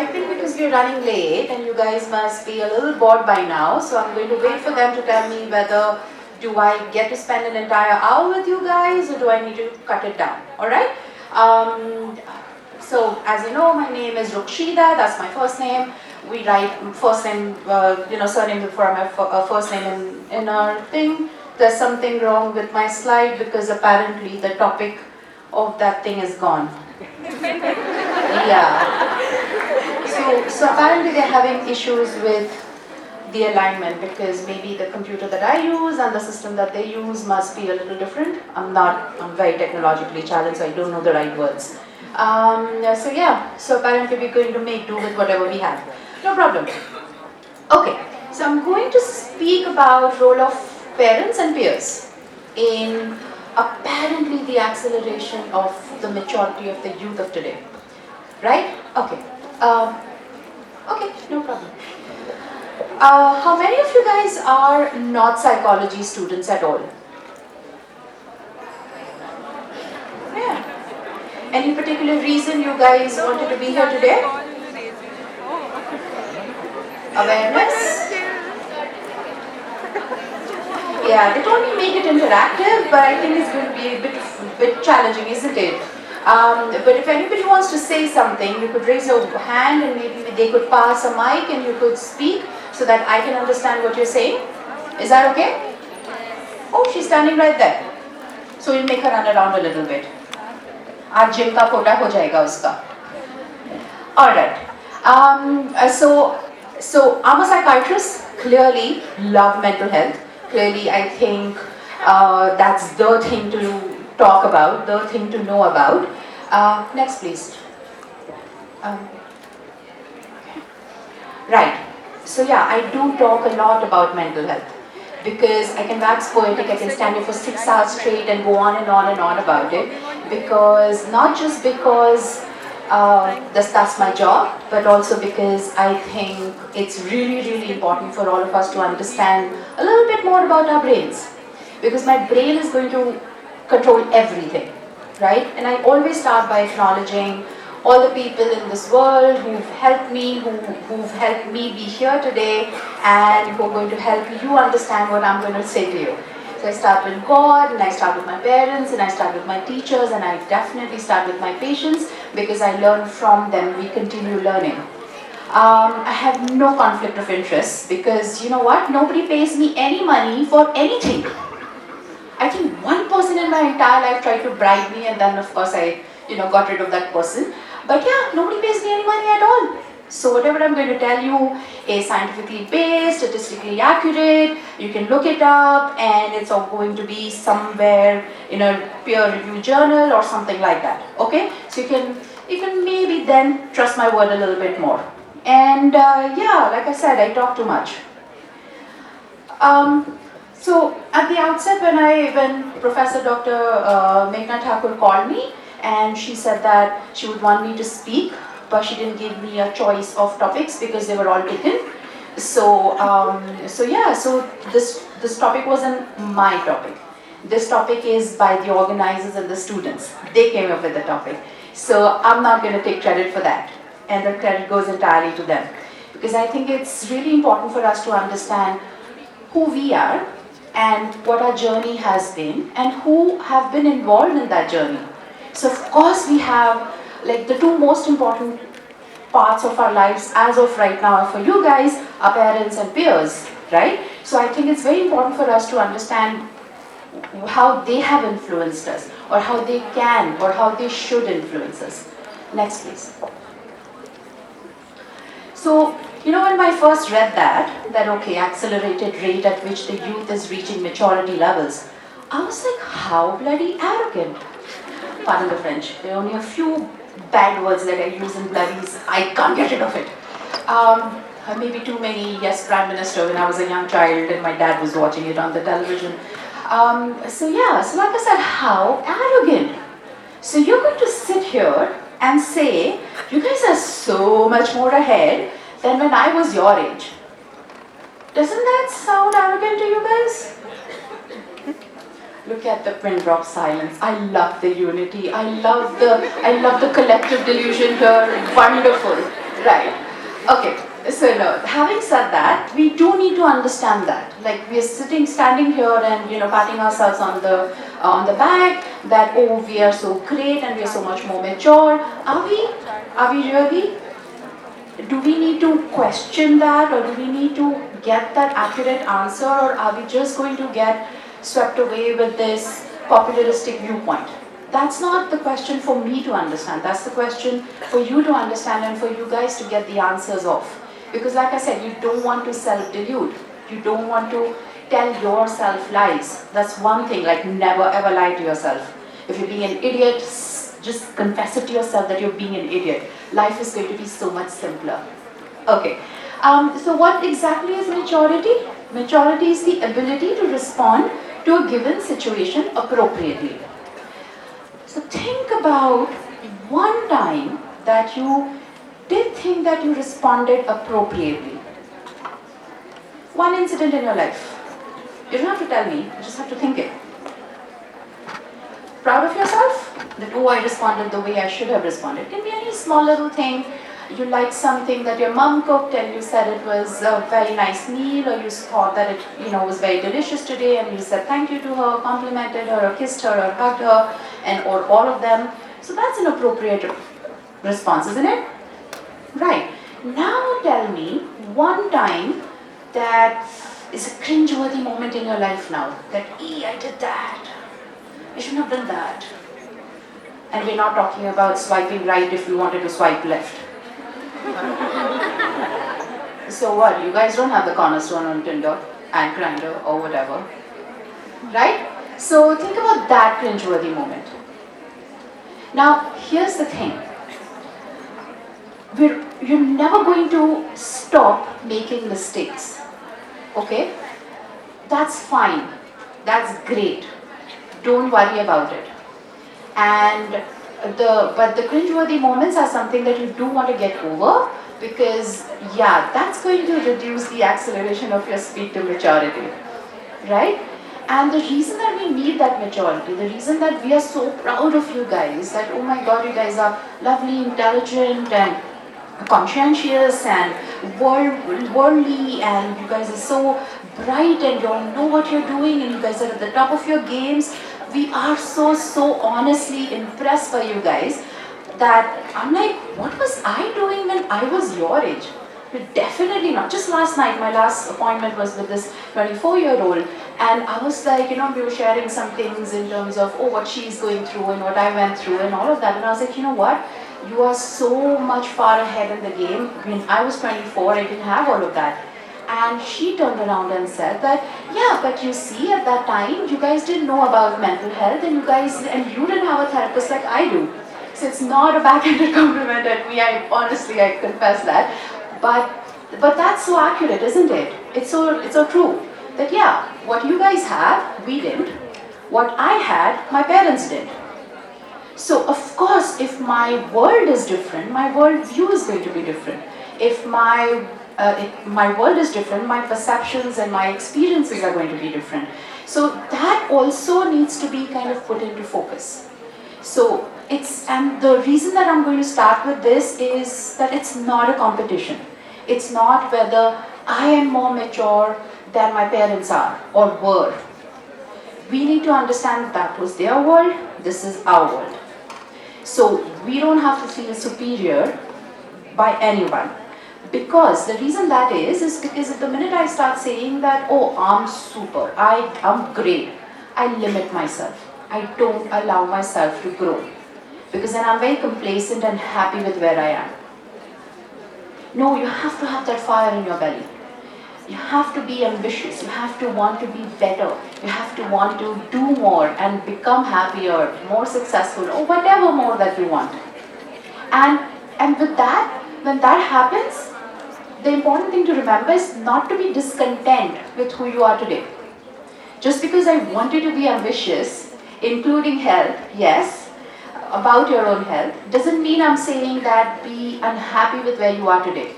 I think because we're running late and you guys must be a little bored by now, so I'm going to wait for them to tell me whether do I get to spend an entire hour with you guys or do I need to cut it down, alright? So as you know, my name is Ruksheda, that's my first name. We write first name, surname before my first name in our thing. There's something wrong with my slide because apparently the topic of that thing is gone. Yeah. So apparently they're having issues with the alignment because maybe the computer that I use and the system that they use must be a little different. I'm very technologically challenged, so I don't know the right words. So apparently we're going to make do with whatever we have. No problem. Okay, so I'm going to speak about role of parents and peers in apparently the acceleration of the maturity of the youth of today. Right? Okay. Okay, no problem. How many of you guys are not psychology students at all? Yeah. Any particular reason you guys wanted to be here today? Awareness? Yeah, they told me make it interactive, but I think it's going to be a bit challenging, isn't it? But if anybody wants to say something, you could raise your hand and maybe they could pass a mic and you could speak so that I can understand what you're saying. Is that okay? Oh, she's standing right there. So we'll make her run around a little bit. Aaj gym ka quota ho jayega uska. Alright. So I'm a psychiatrist, clearly love mental health. Clearly I think that's the thing to talk about, the thing to know about. Next please. Right. So yeah, I do talk a lot about mental health because I can wax poetic, I can stand here for 6 hours straight and go on and on and on about it because, not just because that's my job, but also because I think it's really important for all of us to understand a little bit more about our brains because my brain is going to control everything, right? And I always start by acknowledging all the people in this world who've helped me, who've helped me be here today and who are going to help you understand what I'm going to say to you. So I start with God, and I start with my parents, and I start with my teachers, and I definitely start with my patients because I learn from them, we continue learning. I have no conflict of interest because you know what, nobody pays me any money for anything. I think one person in my entire life tried to bribe me and then of course I got rid of that person. But yeah, nobody pays me any money at all. So whatever I'm going to tell you is scientifically based, statistically accurate, you can look it up and it's all going to be somewhere in a peer-reviewed journal or something like that, okay? So you can maybe then trust my word a little bit more. And yeah, like I said, I talk too much. So at the outset when Professor Dr. Meghna Thakur called me and she said that she would want me to speak, but she didn't give me a choice of topics because they were all taken. So this topic wasn't my topic. This topic is by the organizers and the students. They came up with the topic. So I'm not going to take credit for that. And the credit goes entirely to them. Because I think it's really important for us to understand who we are and what our journey has been and who have been involved in that journey. So of course we have like the two most important parts of our lives as of right now for you guys are parents and peers, right? So I think it's very important for us to understand how they have influenced us or how they can or how they should influence us. Next please. So, when I first read that okay, accelerated rate at which the youth is reaching maturity levels, I was like, how bloody arrogant. Pardon the French, there are only a few bad words that I use in bloodies, I can't get rid of it. Maybe too many, yes, Prime Minister when I was a young child and my dad was watching it on the television. So like I said, how arrogant. So you're going to sit here and say, you guys are so much more ahead than when I was your age. Doesn't that sound arrogant to you guys? Look at the pin drop silence. I love the unity. I love the collective delusion here. Wonderful. Right. Okay. So no, having said that, we do need to understand that. Like we are standing here and patting ourselves on the back that oh we are so great and we are so much more mature. Are we? Are we really? Do we need to question that, or do we need to get that accurate answer, or are we just going to get swept away with this popularistic viewpoint? That's not the question for me to understand. That's the question for you to understand and for you guys to get the answers of. Because like I said, you don't want to self-delude. You don't want to tell yourself lies. That's one thing, like never ever lie to yourself. If you're being an idiot, just confess it to yourself that you're being an idiot. Life is going to be so much simpler. Okay. So what exactly is maturity? Maturity is the ability to respond to a given situation appropriately. So think about one time that you did think that you responded appropriately. One incident in your life. You don't have to tell me, you just have to think it. Proud of yourself? That, oh, I responded the way I should have responded. It can be any small little thing. You liked something that your mom cooked and you said it was a very nice meal, or you thought that it was very delicious today and you said thank you to her, complimented her, or kissed her, or hugged her, and or all of them. So that's an appropriate response, isn't it? Right. Now tell me one time that is a cringeworthy moment in your life now. That, I did that. I shouldn't have done that. And we're not talking about swiping right if you wanted to swipe left. So what? You guys don't have the cornerstone on Tinder and Grindr or whatever. Right? So think about that cringeworthy moment. Now, here's the thing. You're never going to stop making mistakes. Okay? That's fine. That's great. Don't worry about it. But the cringeworthy moments are something that you do want to get over, because that's going to reduce the acceleration of your speed to maturity, right? And the reason that we need that maturity, the reason that we are so proud of you guys, that oh my god, you guys are lovely, intelligent, and conscientious, and worldly, and you guys are so bright, and you all know what you're doing, and you guys are at the top of your games. We are so honestly impressed by you guys that I'm like, what was I doing when I was your age? But definitely not. Just last night, my last appointment was with this 24-year-old, and I was like, we were sharing some things in terms of, what she's going through and what I went through and all of that. And I was like, you know what? You are so much far ahead in the game. When I was 24, I didn't have all of that. And she turned around and said that, but you see, at that time, you guys didn't know about mental health, and you didn't have a therapist like I do. So it's not a backhanded compliment at me. I confess that. But that's so accurate, isn't it? It's so true. That what you guys have, we didn't. What I had, my parents did. So of course, if my world is different, my world view is going to be different. If my world is different, my perceptions and my experiences are going to be different. So that also needs to be kind of put into focus. So and the reason that I'm going to start with this is that it's not a competition. It's not whether I am more mature than my parents are or were. We need to understand that was their world, this is our world. So we don't have to feel superior by anyone. Because the reason that is because the minute I start saying that, oh, I'm super, I'm great, I limit myself. I don't allow myself to grow. Because then I'm very complacent and happy with where I am. No, you have to have that fire in your belly. You have to be ambitious. You have to want to be better. You have to want to do more and become happier, more successful, or whatever more that you want. And with that, when that happens, the important thing to remember is not to be discontent with who you are today. Just because I want you to be ambitious, including health, yes, about your own health, doesn't mean I'm saying that be unhappy with where you are today.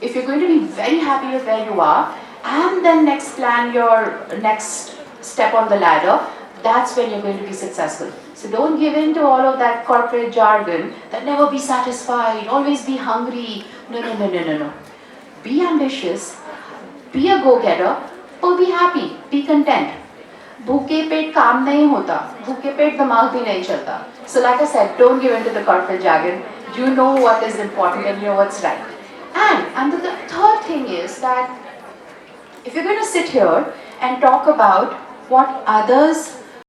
If you're going to be very happy with where you are, and then plan your next step on the ladder, that's when you're going to be successful. So don't give in to all of that corporate jargon that never be satisfied, always be hungry. No, no, no, no, no, no. Be ambitious, be a go-getter, or be happy, be content. भूखे पेट काम नहीं होता, भूखे पेट दिमाग भी नहीं चलता. So like I said, don't give in to the corporate jargon. You know what is important and you know what's right. And the third thing is that if you're going to sit here and talk about what others